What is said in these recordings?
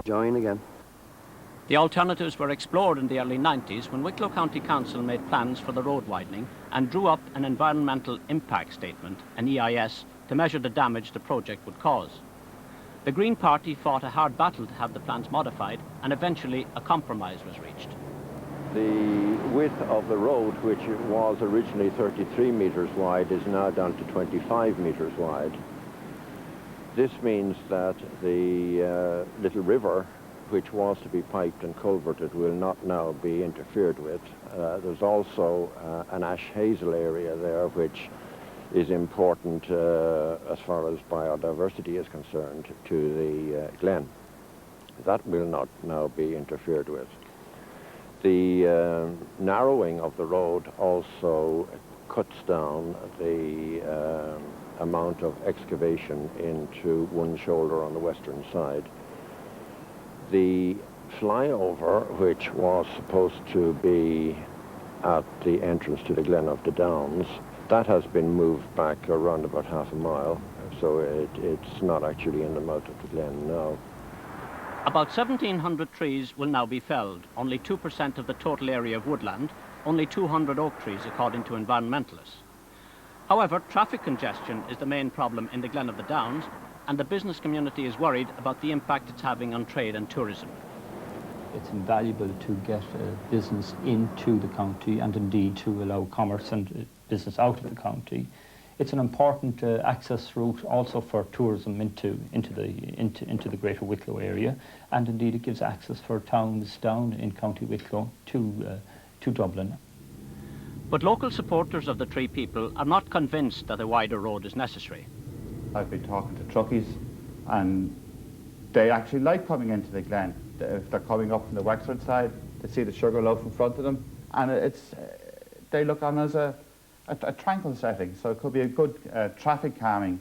join again. The alternatives were explored in the early 90s when Wicklow County Council made plans for the road widening and drew up an environmental impact statement, an EIS, to measure the damage the project would cause. The Green Party fought a hard battle to have the plans modified, and eventually a compromise was reached. The width of the road, which was originally 33 metres wide, is now down to 25 metres wide. This means that the little river, which was to be piped and culverted, will not now be interfered with. There's also an ash hazel area there, which is important as far as biodiversity is concerned to the Glen. That will not now be interfered with. The narrowing of the road also cuts down the amount of excavation into one shoulder on the western side. The flyover, which was supposed to be at the entrance to the Glen of the Downs, that has been moved back around about half a mile, so it's not actually in the mouth of the Glen now. About 1,700 trees will now be felled, only 2% of the total area of woodland, only 200 oak trees according to environmentalists. However, traffic congestion is the main problem in the Glen of the Downs, and the business community is worried about the impact it's having on trade and tourism. It's invaluable to get business into the county and indeed to allow commerce and business out of the county. It's an important access route also for tourism into the greater Wicklow area, and indeed it gives access for towns down in County Wicklow to Dublin. But local supporters of the Tree People are not convinced that a wider road is necessary. I've been talking to truckies, and they actually like coming into the Glen. If they're coming up from the Wexford side, they see the Sugarloaf in front of them, and they look on as a tranquil setting. So it could be a good traffic calming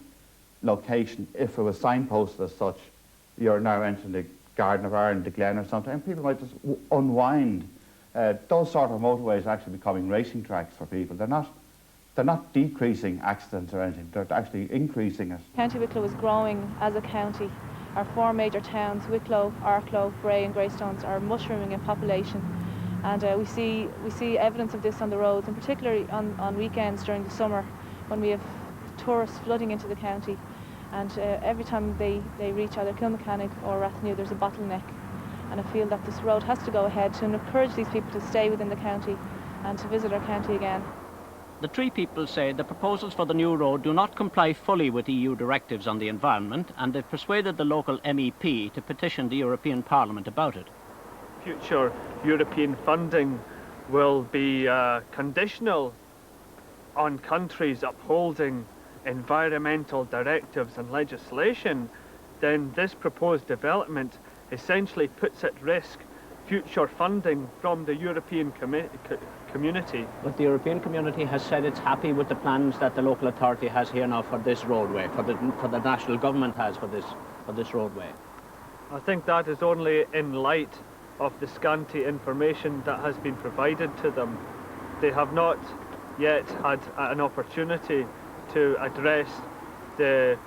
location if it was signposted as such. You're now entering the Garden of Ireland, the Glen or something, and people might just unwind. Those sort of motorways are actually becoming racing tracks for people. They're not decreasing accidents or anything, they're actually increasing it. County Wicklow is growing as a county. Our four major towns, Wicklow, Arklow, Bray and Greystones, are mushrooming in population. And we see evidence of this on the roads, and particularly on weekends during the summer when we have tourists flooding into the county. And every time they reach either Kilmechanic or Rathnew, there's a bottleneck. And I feel that this road has to go ahead to encourage these people to stay within the county and to visit our county again. The Tree People say the proposals for the new road do not comply fully with EU directives on the environment, and they've persuaded the local MEP to petition the European Parliament about it. Future European funding will be conditional on countries upholding environmental directives and legislation. Then this proposed development essentially puts at risk future funding from the European community. But the European community has said it's happy with the plans that the local authority has here now for this roadway, for the national government has for this roadway. I think that is only in light of the scanty information that has been provided to them. They have not yet had an opportunity to address the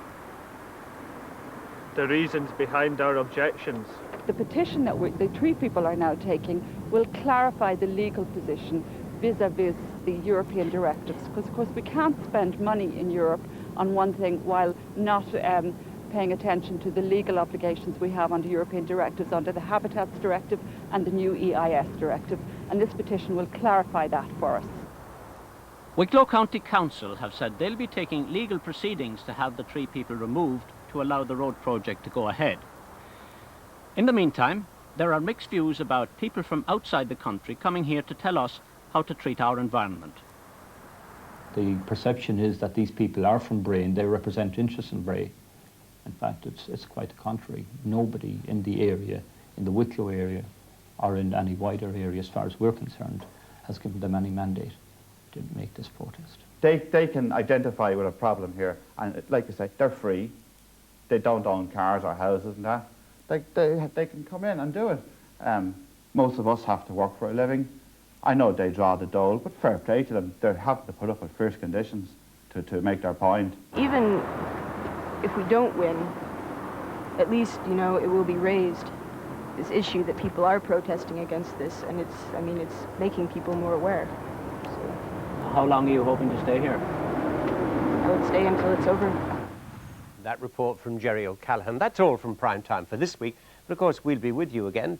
reasons behind our objections. The petition that the Tree People are now taking will clarify the legal position vis-à-vis the European directives, because of course we can't spend money in Europe on one thing while not paying attention to the legal obligations we have under European directives, under the Habitats Directive and the new EIS Directive, and this petition will clarify that for us. Wicklow County Council have said they'll be taking legal proceedings to have the Tree People removed to allow the road project to go ahead. In the meantime, there are mixed views about people from outside the country coming here to tell us how to treat our environment. The perception is that these people are from Bray and they represent interests in Bray. In fact, it's quite the contrary. Nobody in the area, in the Wicklow area, or in any wider area as far as we're concerned, has given them any mandate to make this protest. They can identify with a problem here, and like I say, they're free. They don't own cars or houses and that. They can come in and do it. Most of us have to work for a living. I know they draw the dole, but fair play to them. They have to put up with fierce conditions to make their point. Even if we don't win, at least, you know, it will be raised. this issue that people are protesting against this, and it's, I mean, it's making people more aware. So How long are you hoping to stay here? I would stay until it's over. That report from Jerry O'Callaghan. That's all from Prime Time for this week. But of course, we'll be with you again